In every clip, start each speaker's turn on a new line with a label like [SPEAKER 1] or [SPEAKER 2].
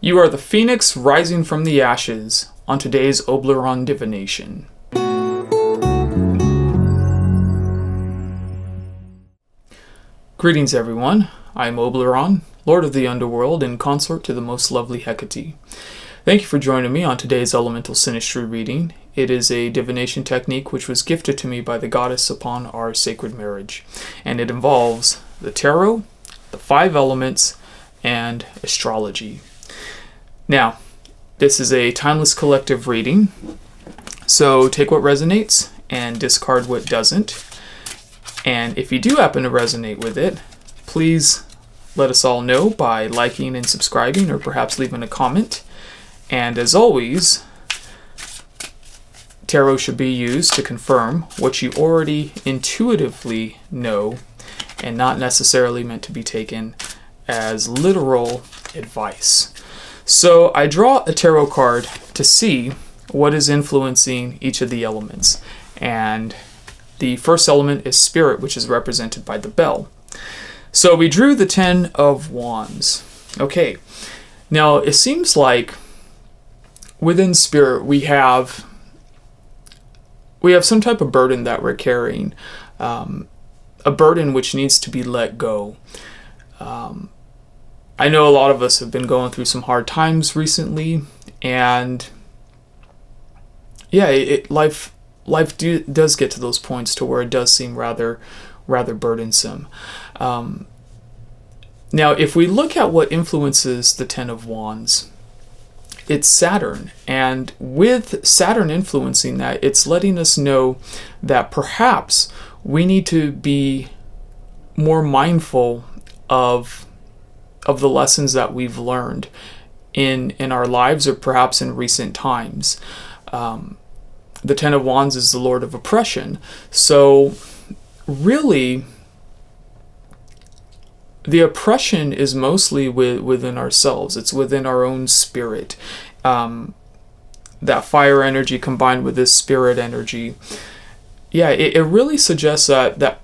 [SPEAKER 1] You are the phoenix rising from the ashes on today's Oblyron Divination. Greetings everyone, I am Oblyron, Lord of the Underworld and consort to the most lovely Hecate. Thank you for joining me on today's Elemental Synastry Reading. It is a divination technique which was gifted to me by the goddess upon our sacred marriage, and it involves the tarot, the 5 elements, and astrology. Now, this is a timeless collective reading, so take what resonates and discard what doesn't. And if you do happen to resonate with it, please let us all know by liking and subscribing or perhaps leaving a comment. And as always, tarot should be used to confirm what you already intuitively know and not necessarily meant to be taken as literal advice. So I draw a tarot card to see what is influencing each of the elements. And the first element is spirit, which is represented by the bell. So we drew the 10 of Wands. Okay, now it seems like within spirit we have some type of burden that we're carrying, a burden which needs to be let go. I know a lot of us have been going through some hard times recently, and yeah, life does get to those points to where it does seem rather burdensome. Now, if we look at what influences the 10 of Wands, it's Saturn, and with Saturn influencing that, it's letting us know that perhaps we need to be more mindful of the lessons that we've learned in our lives or perhaps in recent times. The 10 of Wands is the Lord of Oppression. So really, the oppression is mostly within ourselves. It's within our own spirit. That fire energy combined with this spirit energy. Yeah, it really suggests that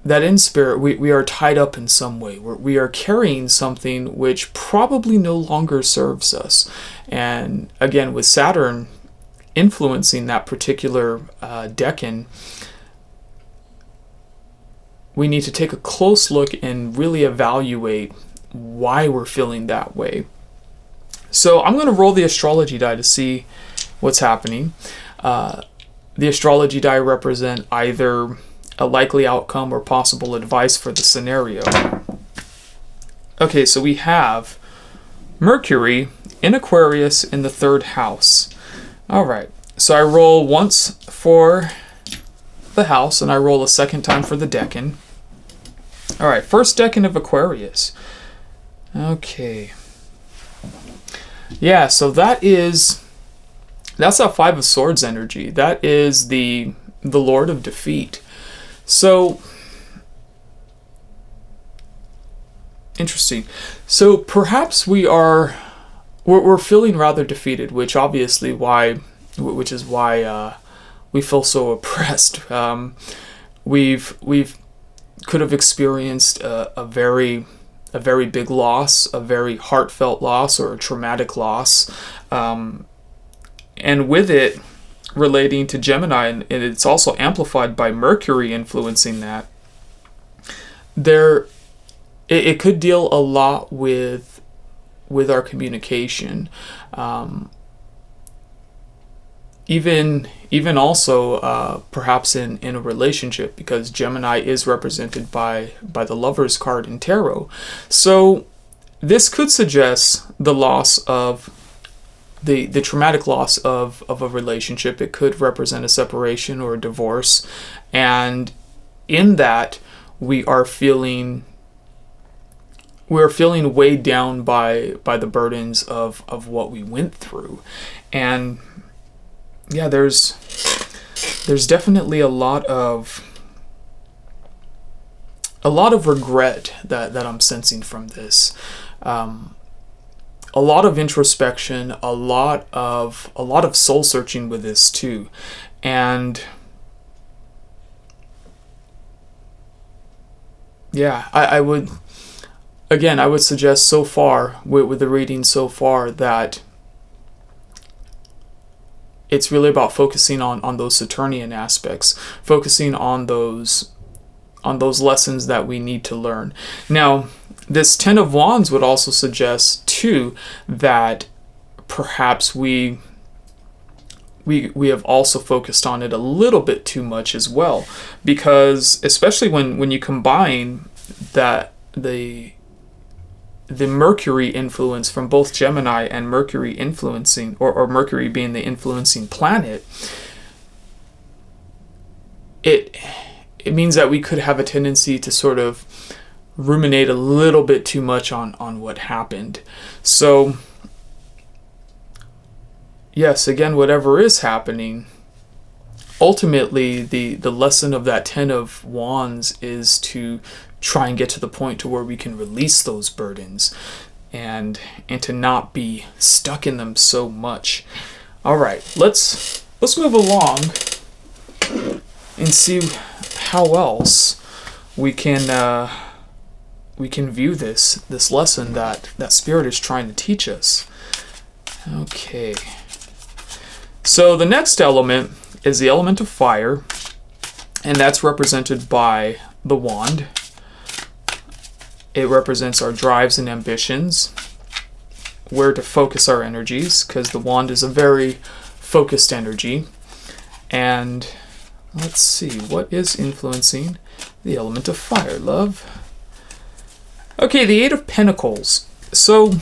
[SPEAKER 1] in spirit we are tied up in some way. We are carrying something which probably no longer serves us. And again, with Saturn influencing that particular decan, we need to take a close look and really evaluate why we're feeling that way. So I'm going to roll the astrology die to see what's happening. The astrology die represent either a likely outcome or possible advice for the scenario. Okay, so we have Mercury in Aquarius in the 3rd house. All right, so I roll once for the house and I roll a second time for the decan. All right, first decan of Aquarius. Okay. Yeah, so that's that 5 of Swords energy. That is the Lord of Defeat. So interesting. So perhaps we're feeling rather defeated, which is why we feel so oppressed. We've could have experienced a very big loss, a very heartfelt loss, or a traumatic loss, and with it relating to Gemini, and it's also amplified by Mercury influencing that. It could deal a lot with our communication, even also perhaps in a relationship, because Gemini is represented by the Lover's card in tarot. So this could suggest the loss of the traumatic loss of a relationship. It could represent a separation or a divorce, and in that we are feeling weighed down by the burdens of what we went through. And yeah, there's definitely a lot of regret that I'm sensing from this. A lot of introspection, a lot of soul searching with this too. And yeah, I would again, I would suggest so far, with the reading so far, that it's really about focusing on those Saturnian aspects, focusing on those lessons that we need to learn. Now, this Ten of Wands would also suggest, too, that perhaps we have also focused on it a little bit too much as well, because especially when you combine that the Mercury influence from both Gemini and Mercury influencing, or Mercury being the influencing planet, it means that we could have a tendency to sort of ruminate a little bit too much on what happened. So yes, again, whatever is happening, ultimately the lesson of that Ten of Wands is to try and get to the point to where we can release those burdens and to not be stuck in them so much. All right, let's move along and see how else we can view this lesson that Spirit is trying to teach us. Okay. So the next element is the element of fire, and that's represented by the wand. It represents our drives and ambitions, where to focus our energies, because the wand is a very focused energy. And let's see, what is influencing the element of fire, love? Okay, the Eight of Pentacles. So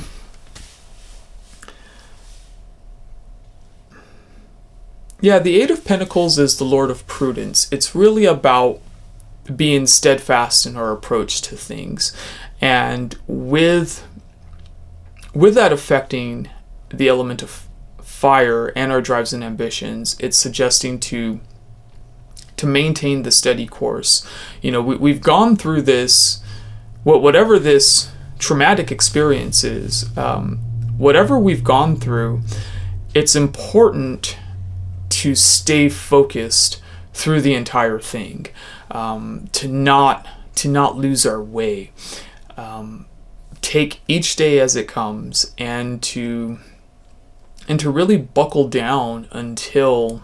[SPEAKER 1] yeah, the Eight of Pentacles is the Lord of Prudence. It's really about being steadfast in our approach to things. And with that affecting the element of fire and our drives and ambitions, it's suggesting to maintain the steady course. You know, we've gone through this, whatever this traumatic experience is, whatever we've gone through, it's important to stay focused through the entire thing, to not lose our way, take each day as it comes, and to really buckle down until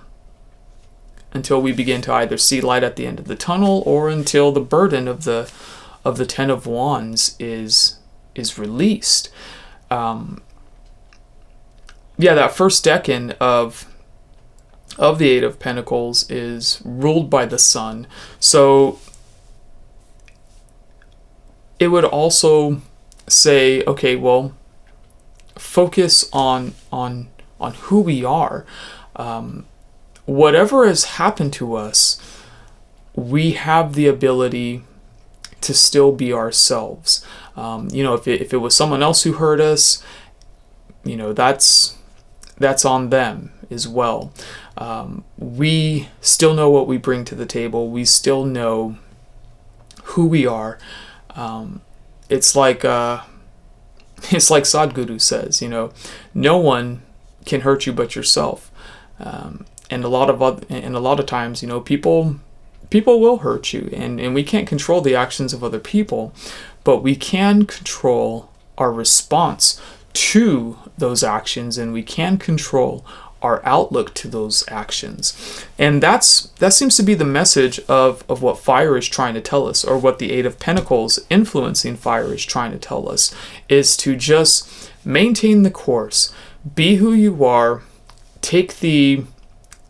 [SPEAKER 1] we begin to either see light at the end of the tunnel, or until the burden of the Ten of Wands is released. Yeah, that first decan of the Eight of Pentacles is ruled by the Sun. So it would also say, okay, well, focus on who we are. Whatever has happened to us, we have the ability to still be ourselves. If it was someone else who hurt us, that's on them as well. We still know what we bring to the table. We still know who we are. It's like Sadhguru says, no one can hurt you but yourself. And a lot of times, people will hurt you, and we can't control the actions of other people, but we can control our response to those actions, and we can control our outlook to those actions. And that seems to be the message of what fire is trying to tell us, or what the Eight of Pentacles influencing fire is trying to tell us, is to just maintain the course, be who you are, take the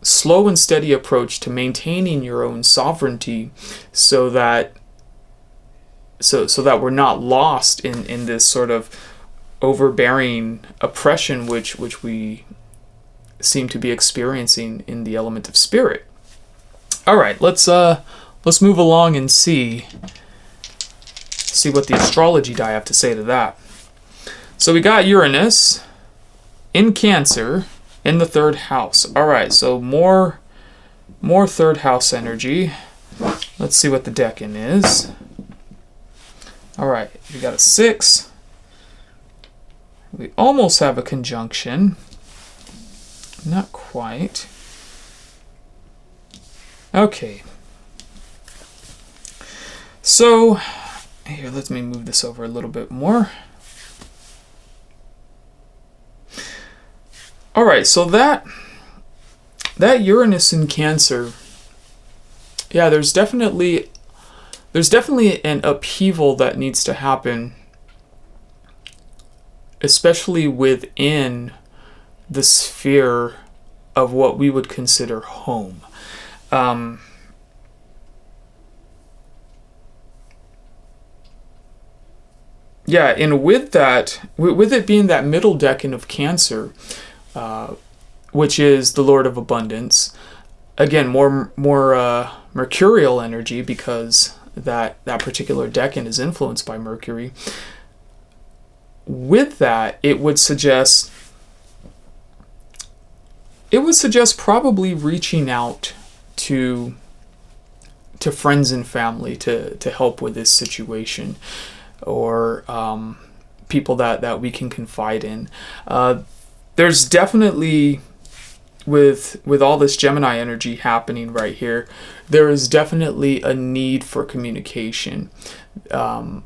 [SPEAKER 1] slow and steady approach to maintaining your own sovereignty, so that we're not lost in this sort of overbearing oppression which we seem to be experiencing in the element of spirit. All right, let's move along and see what the astrology die have to say to that. So we got Uranus in Cancer in the third house. All right, so more third house energy. Let's see what the decan is. All right, we got a 6. We almost have a conjunction. Not quite. Okay. So Here, let me move this over a little bit more. All right, so that Uranus in Cancer, yeah, there's definitely an upheaval that needs to happen, especially within the sphere of what we would consider home. Yeah, and with it being that middle decan of Cancer, which is the Lord of Abundance, again, more mercurial energy, because that particular decan is influenced by Mercury. With that, it would suggest probably reaching out to friends and family to help with this situation, or people that we can confide in. There's definitely, with all this Gemini energy happening right here, there is definitely a need for communication, and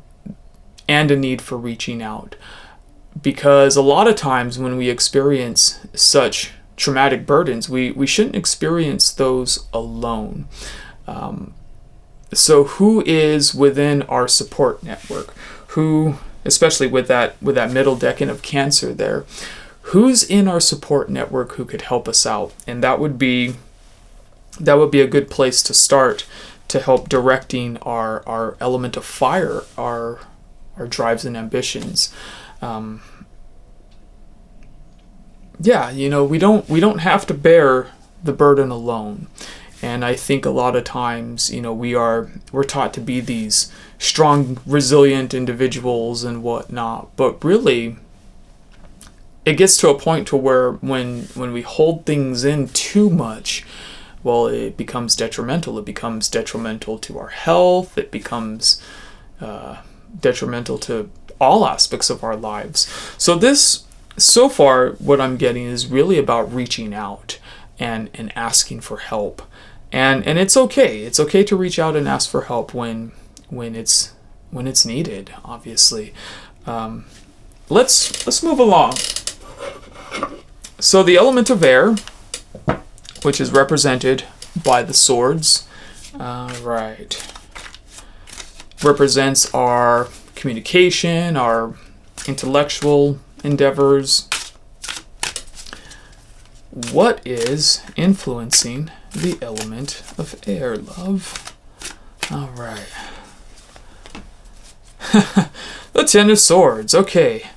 [SPEAKER 1] a need for reaching out, because a lot of times when we experience such traumatic burdens, we shouldn't experience those alone. So who is within our support network? Who, especially with that middle decan of Cancer there, who's in our support network who could help us out? And that would be a good place to start, to help directing our element of fire, our drives and ambitions. Yeah, we don't have to bear the burden alone. And I think a lot of times, we're taught to be these strong, resilient individuals and whatnot. But really, it gets to a point to where when we hold things in too much, well, it becomes detrimental. It becomes detrimental to our health. It becomes detrimental to all aspects of our lives. So far, what I'm getting is really about reaching out and asking for help. And it's okay. It's okay to reach out and ask for help when it's needed, obviously. Let's move along. So the element of air, which is represented by the swords, represents our communication, our intellectual endeavors. What is influencing the element of air, love? All right. The Ten of Swords. Okay.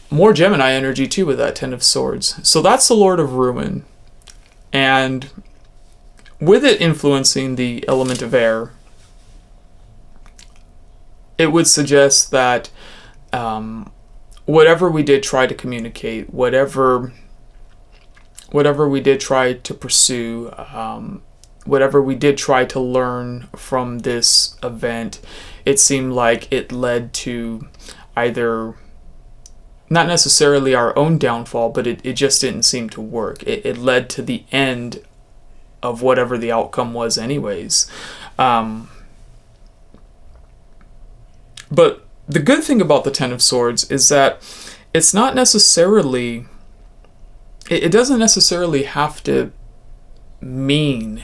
[SPEAKER 1] More Gemini energy too with that Ten of Swords. So that's the Lord of Ruin. And with it influencing the element of air, it would suggest that whatever we did try to communicate, whatever we did try to pursue, whatever we did try to learn from this event, it seemed like it led to either not necessarily our own downfall, but it just didn't seem to work. It led to the end of whatever the outcome was anyways. But the good thing about the Ten of Swords is that it's not necessarily, it doesn't necessarily have to mean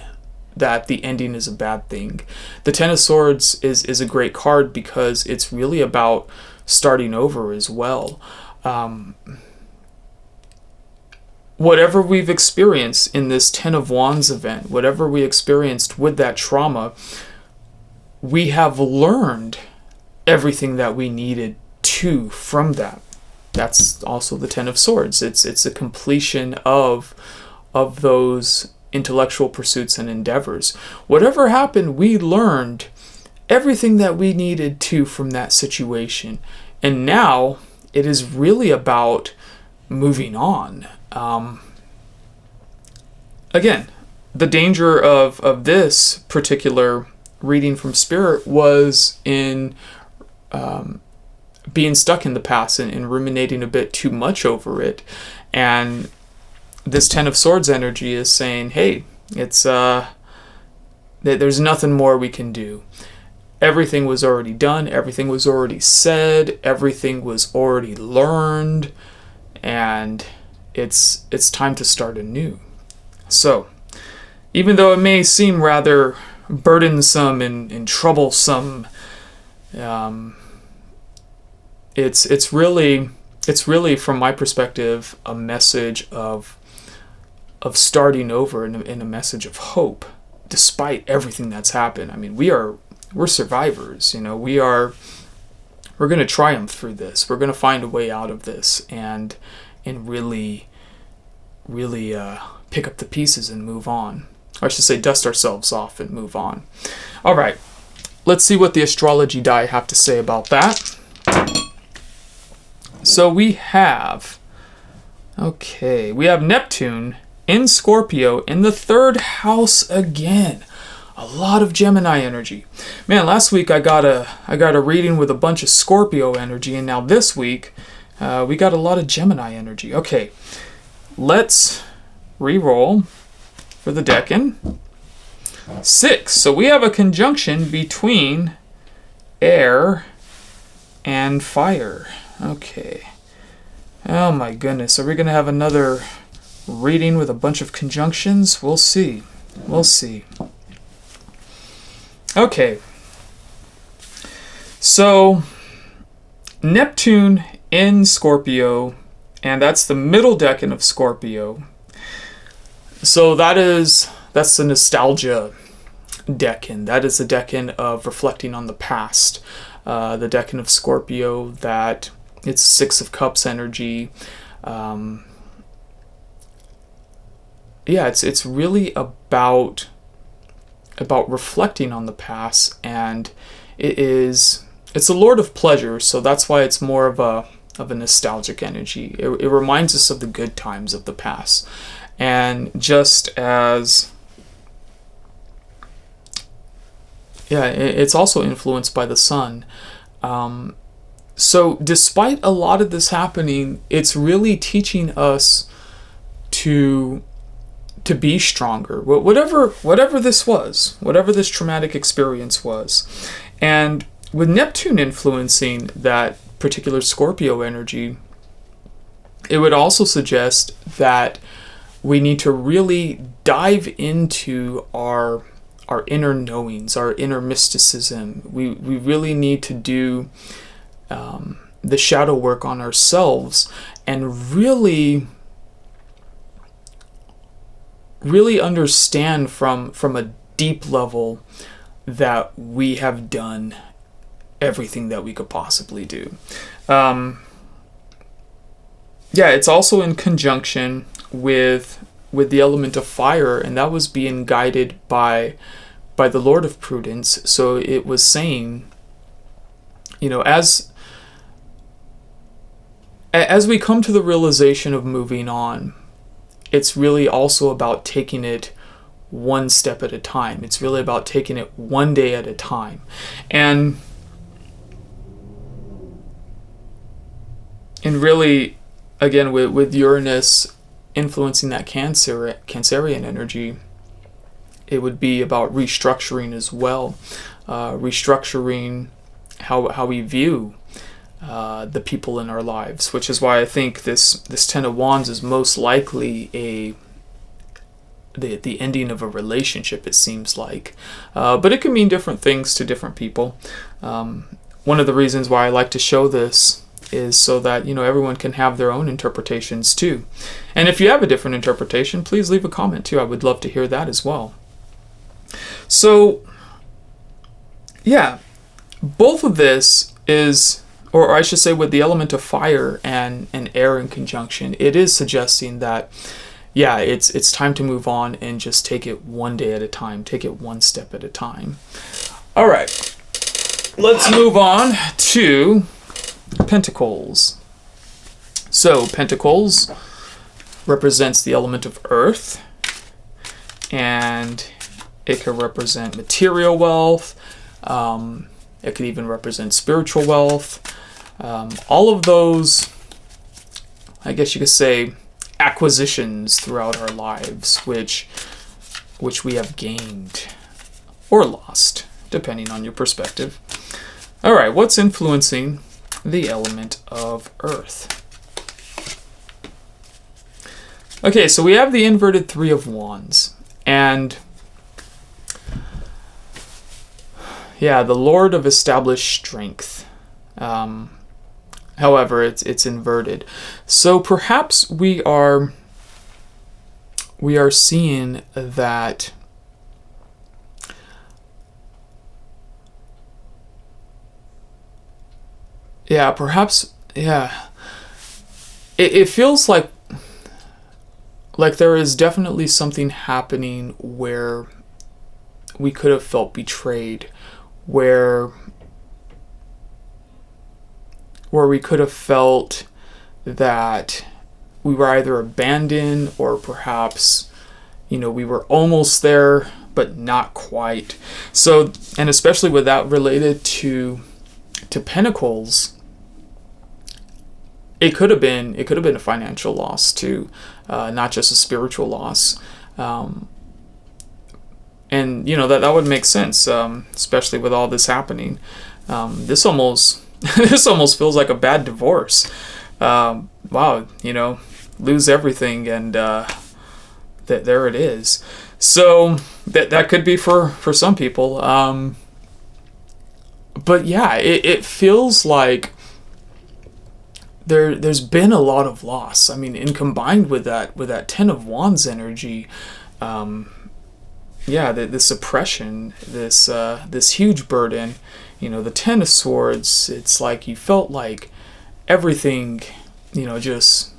[SPEAKER 1] that the ending is a bad thing. The Ten of Swords is a great card because it's really about starting over as well. Whatever we've experienced in this Ten of Wands event, whatever we experienced with that trauma, we have learned everything that we needed to from that. That's also the Ten of Swords. It's a completion of those intellectual pursuits and endeavors. Whatever happened, we learned everything that we needed to from that situation. And now it is really about moving on. Again, the danger of this particular reading from Spirit was in being stuck in the past and ruminating a bit too much over it. And this Ten of Swords energy is saying, hey, it's there's nothing more we can do. everything was already done, everything was already said, everything was already learned, and it's time to start anew. So, even though it may seem rather burdensome and troublesome, it's really from my perspective a message of starting over and a message of hope, despite everything that's happened. I mean, we're survivors. We're going to triumph through this. We're going to find a way out of this, and really pick up the pieces and move on. Or I should say, dust ourselves off and move on. All right, let's see what the astrology die have to say about that. So we have Neptune in Scorpio in the 3rd house again. A lot of Gemini energy. Man, last week I got a reading with a bunch of Scorpio energy, and now this week we got a lot of Gemini energy. Okay, let's re-roll for the decan. 6. So we have a conjunction between air and fire. Okay. Oh my goodness. Are we going to have another reading with a bunch of conjunctions? We'll see. We'll see. Okay. So Neptune in Scorpio, and that's the middle decan of Scorpio. So that's the nostalgia decan. That is the decan of reflecting on the past. The decan of Scorpio, that it's 6 of Cups energy. It's really about reflecting on the past, and it's a Lord of Pleasure, so that's why it's more of a nostalgic energy. It reminds us of the good times of the past. And just as it's also influenced by the sun. So despite a lot of this happening, it's really teaching us to be stronger, whatever this was, whatever this traumatic experience was. And with Neptune influencing that particular Scorpio energy, it would also suggest that we need to really dive into our inner knowings, our inner mysticism. We really need to do the shadow work on ourselves and really understand from a deep level that we have done everything that we could possibly do. It's also in conjunction with the element of fire, and that was being guided by the Lord of Prudence. So it was saying, as we come to the realization of moving on, it's really also about taking it one step at a time. It's really about taking it one day at a time. And really, again, with Uranus influencing that Cancerian energy, it would be about restructuring as well. Restructuring how we view the people in our lives, which is why I think this Ten of Wands is most likely the ending of a relationship, it seems like. But it can mean different things to different people. One of the reasons why I like to show this is so that everyone can have their own interpretations too. And if you have a different interpretation, please leave a comment too. I would love to hear that as well. So both of this is, or I should say, with the element of fire and air in conjunction, it is suggesting that it's time to move on and just take it one day at a time, take it one step at a time. All right, let's move on to Pentacles. So Pentacles represents the element of earth, and it could represent material wealth. It could even represent spiritual wealth. All of those, I guess you could say, acquisitions throughout our lives, which we have gained or lost, depending on your perspective. All right, what's influencing the element of Earth? Okay, so we have the inverted Three of Wands, and yeah, the Lord of established strength. However, it's inverted. So perhaps we are seeing that it feels like there is definitely something happening where we could have felt betrayed, where we could have felt that we were either abandoned or perhaps, we were almost there, but not quite. So, and especially with that related to Pentacles, it could have been a financial loss too, not just a spiritual loss. And that would make sense, especially with all this happening. This almost feels like a bad divorce. Wow, lose everything, and there it is. So that could be for some people. But yeah, it feels like there's been a lot of loss. I mean, and combined with that Ten of Wands energy, this oppression, this huge burden, the Ten of Swords, it's like you felt like everything, just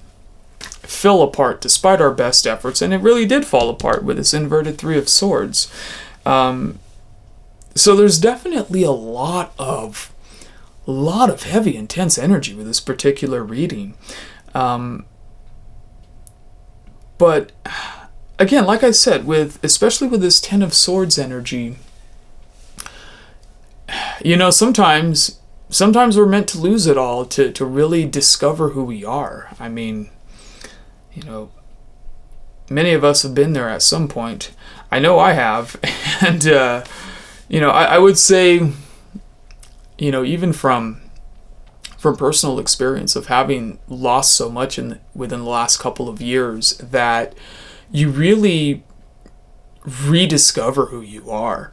[SPEAKER 1] fell apart despite our best efforts, and it really did fall apart with this inverted Three of Swords. So there's definitely a lot of heavy, intense energy with this particular reading. But again, like I said, especially with this Ten of Swords energy, sometimes we're meant to lose it all to really discover who we are. I mean, many of us have been there at some point. I know I have. And, I would say, even from personal experience of having lost so much within the last couple of years, that you really rediscover who you are,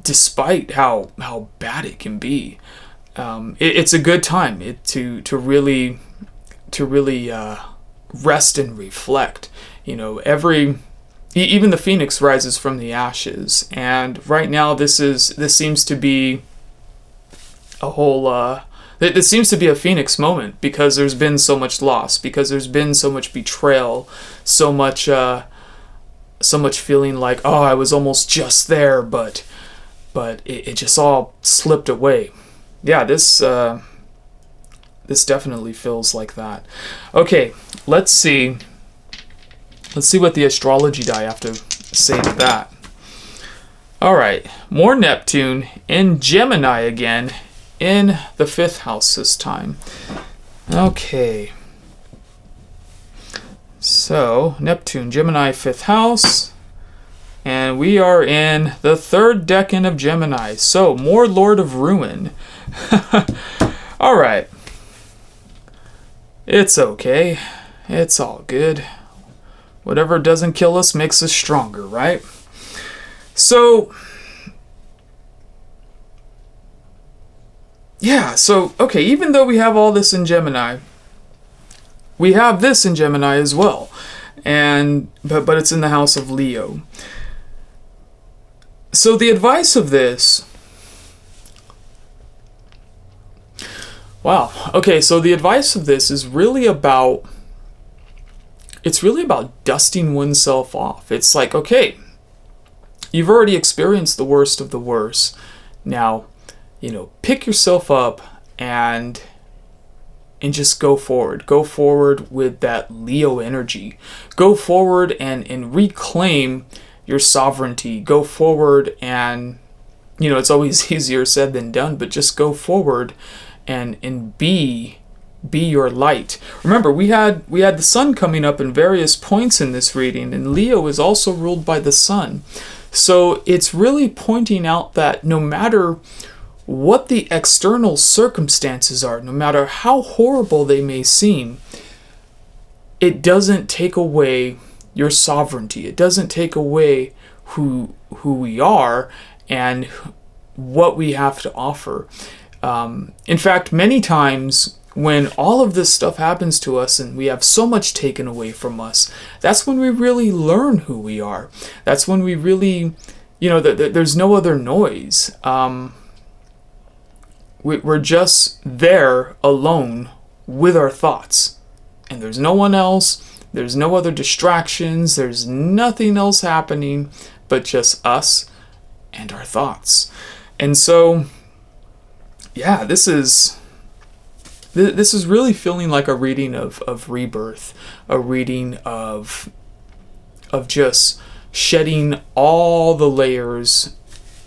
[SPEAKER 1] despite how bad it can be. It's a good time to really rest and reflect. Even the phoenix rises from the ashes, and right now this seems to be a whole this seems to be a phoenix moment, because there's been so much loss, because there's been so much betrayal, so much feeling like, oh, I was almost just there, but it just all slipped away. Yeah, this definitely feels like that. Okay, let's see what the astrology die have to say to that. All right, more Neptune in Gemini again, in the 5th house this time. Okay. So, Neptune, Gemini, 5th house. And we are in the 3rd decan of Gemini. So, more Lord of Ruin. All right. It's okay. It's all good. Whatever doesn't kill us makes us stronger, right? So, yeah, okay, even though we have all this in Gemini, we have this in Gemini as well. But it's in the house of Leo. So the advice of this... Wow. Okay, so the advice of this is really about... It's really about dusting oneself off. It's like, okay, you've already experienced the worst of the worst. Now, pick yourself up and just go forward. Go forward with that Leo energy. Go forward and reclaim your sovereignty. Go forward and, it's always easier said than done, but just go forward and be your light. Remember, we had the sun coming up in various points in this reading, and Leo is also ruled by the sun. So it's really pointing out that no matter what the external circumstances are, no matter how horrible they may seem, it doesn't take away your sovereignty. It doesn't take away who we are and what we have to offer. In fact, many times when all of this stuff happens to us and we have so much taken away from us, that's when we really learn who we are. That's when we really, there's no other noise. We're just there alone with our thoughts. And there's no one else. There's no other distractions. There's nothing else happening but just us and our thoughts. And so, yeah, this is really feeling like a reading of rebirth, a reading of just shedding all the layers,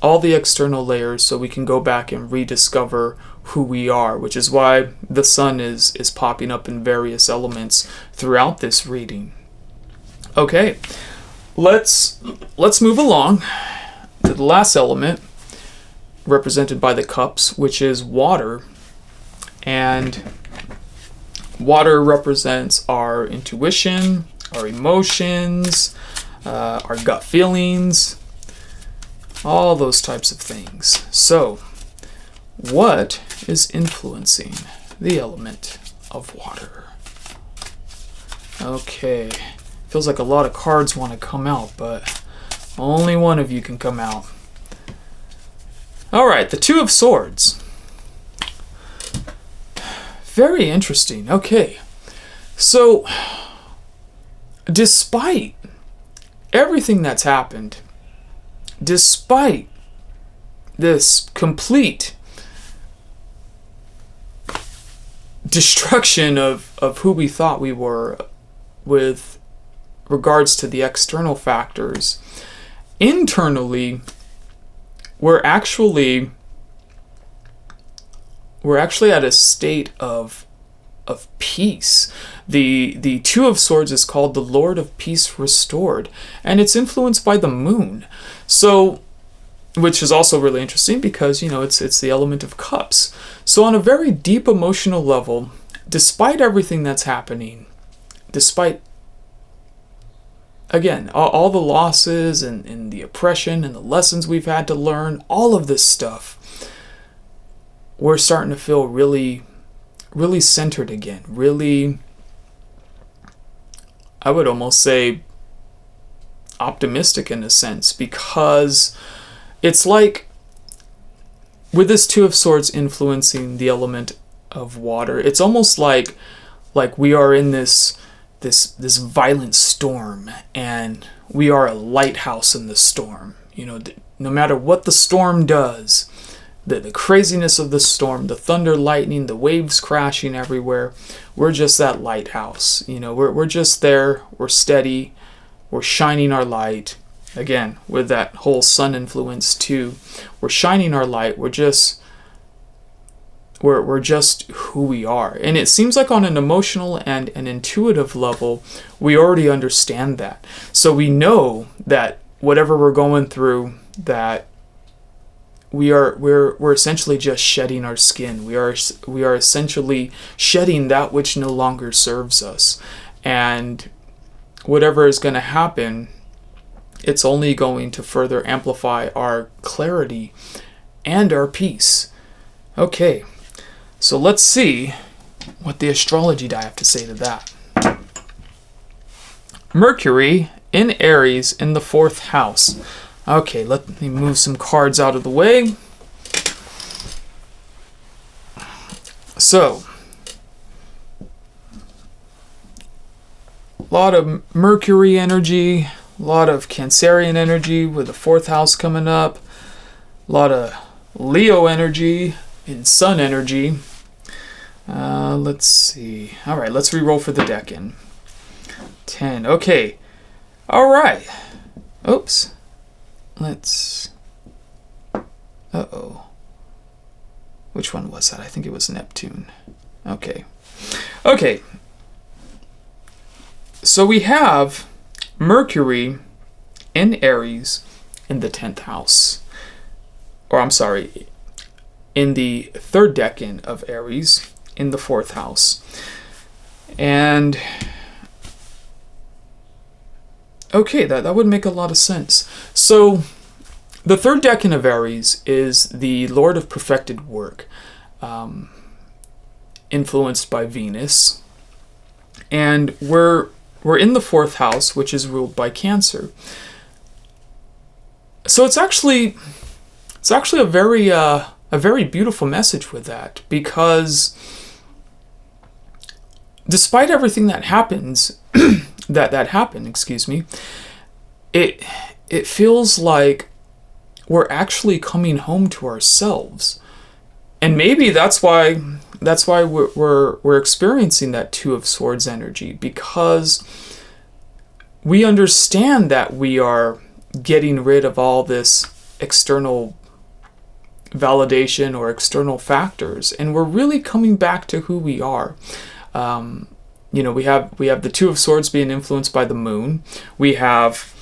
[SPEAKER 1] all the external layers, so we can go back and rediscover who we are, which is why the sun is popping up in various elements throughout this reading. Okay, let's move along to the last element, represented by the cups, which is water. And water represents our intuition, our emotions, our gut feelings, all those types of things. So, what is influencing the element of water? Okay, feels like a lot of cards want to come out, but only one of you can come out. All right, the Two of Swords. Very interesting. Okay, so despite everything that's happened, despite this complete destruction of who we thought we were with regards to the external factors, internally, we're actually at a state of peace. The Two of Swords is called the Lord of Peace Restored, and it's influenced by the moon. So, which is also really interesting because, it's the element of cups. So on a very deep emotional level, despite everything that's happening, despite, again, all the losses and the oppression and the lessons we've had to learn, all of this stuff, we're starting to feel really, really centered again. Really, I would almost say optimistic in a sense, because it's like with this Two of Swords influencing the element of water, it's almost like we are in this violent storm, and we are a lighthouse in the storm. No matter what the storm does, the craziness of the storm, the thunder, lightning, the waves crashing everywhere, we're just that lighthouse. We're just there, we're steady, we're shining our light. Again, with that whole sun influence too, we're shining our light, we're just who we are. And it seems like on an emotional and an intuitive level, we already understand that. So we know that whatever we're going through, that we're essentially just shedding our skin. We are essentially shedding that which no longer serves us. And whatever is going to happen, it's only going to further amplify our clarity and our peace. Okay, so let's see what the astrology die have to say to that. Mercury in Aries in the 4th house. Okay, let me move some cards out of the way. So, a lot of Mercury energy, a lot of Cancerian energy with the 4th house coming up, a lot of Leo energy and Sun energy. Let's see. All right, let's re-roll for the decan. 10. Okay. All right. Oops. Let's... Uh-oh. Which one was that? I think it was Neptune. Okay. Okay. So we have Mercury in Aries in the 10th house. Or I'm sorry, in the 3rd decan of Aries in the 4th house. And okay, that would make a lot of sense. So the 3rd decan of Aries is the Lord of perfected work, influenced by Venus. And we're in the 4th house, which is ruled by Cancer. So it's actually a very beautiful message with that, because despite everything that happens, that happened, excuse me, it feels like we're actually coming home to ourselves. And maybe that's why we're experiencing that Two of Swords energy, because we understand that we are getting rid of all this external validation or external factors, and we're really coming back to who we are. We have the Two of Swords being influenced by the moon. We have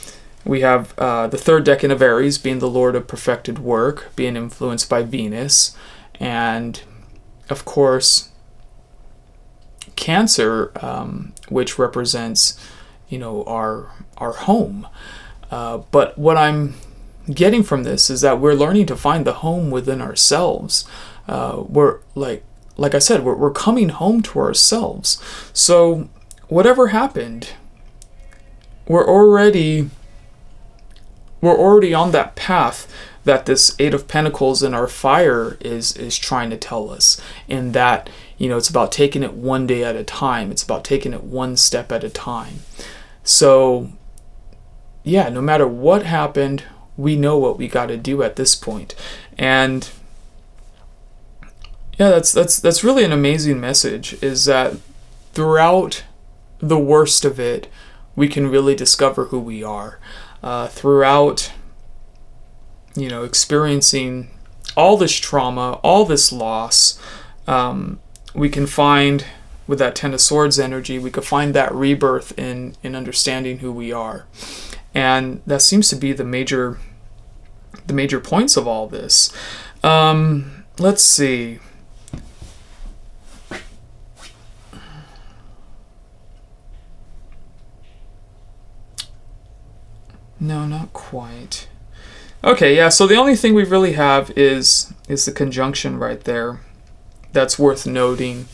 [SPEAKER 1] the 3rd decan of Aries being the Lord of perfected work, being influenced by Venus, and of course Cancer, which represents our home. But what I'm getting from this is that we're learning to find the home within ourselves. We're like I said, we're coming home to ourselves. So whatever happened, we're already on that path that this 8 of Pentacles in our fire is trying to tell us. And that, it's about taking it one day at a time. It's about taking it one step at a time. So yeah, no matter what happened, we know what we got to do at this point. And yeah, that's really an amazing message, is that throughout the worst of it, we can really discover who we are. Throughout, experiencing all this trauma, all this loss, we can find, with that 10 of Swords energy, we could find that rebirth in understanding who we are. And that seems to be the major points of all this. Let's see. No, not quite. Okay, yeah, so the only thing we really have is the conjunction right there. That's worth noting.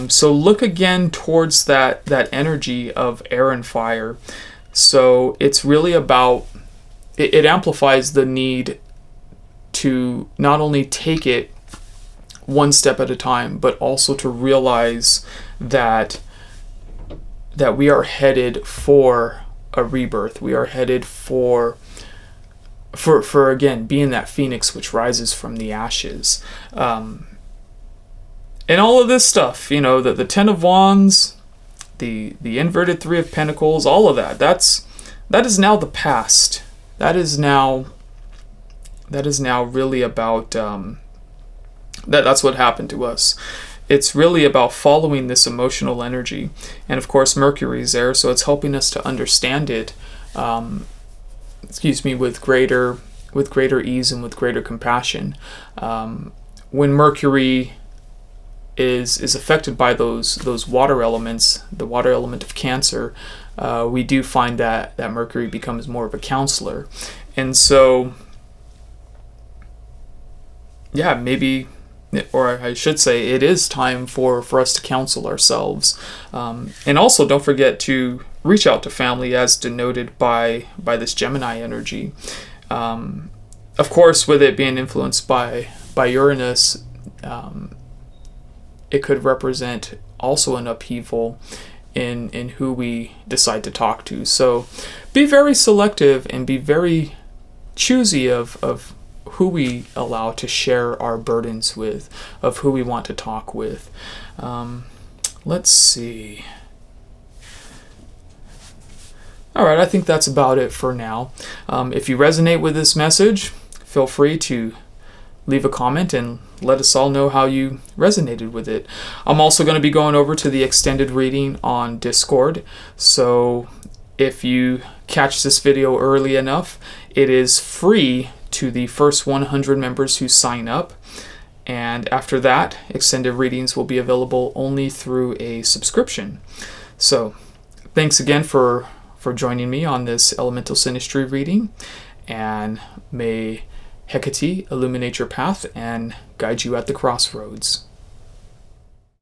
[SPEAKER 1] So look again towards that energy of air and fire. So it's really about, it amplifies the need to not only take it one step at a time, but also to realize that we are headed for a rebirth. We are headed for again, being that phoenix which rises from the ashes. And all of this stuff, the 10 of Wands, the inverted 3 of Pentacles, all of that is now the past. That is now really about that's what happened to us. It's really about following this emotional energy. And of course Mercury's there, so it's helping us to understand it with greater ease and with greater compassion. When Mercury is affected by those water elements, the water element of Cancer, we do find that Mercury becomes more of a counselor. And so yeah, maybe, or I should say, it is time for us to counsel ourselves. And also don't forget to reach out to family, as denoted by this Gemini energy. Of course, with it being influenced by Uranus, it could represent also an upheaval in who we decide to talk to. So be very selective and be very choosy of who we allow to share our burdens with, of who we want to talk with. Let's see. All right, I think that's about it for now. If you resonate with this message, feel free to leave a comment and let us all know how you resonated with it. I'm also going to be going over to the extended reading on Discord, so if you catch this video early enough It is free to the first 100 members who sign up, and after that, extended readings will be available only through a subscription. So, thanks again for joining me on this Elemental Synastry reading, and may Hecate illuminate your path and guide you at the crossroads.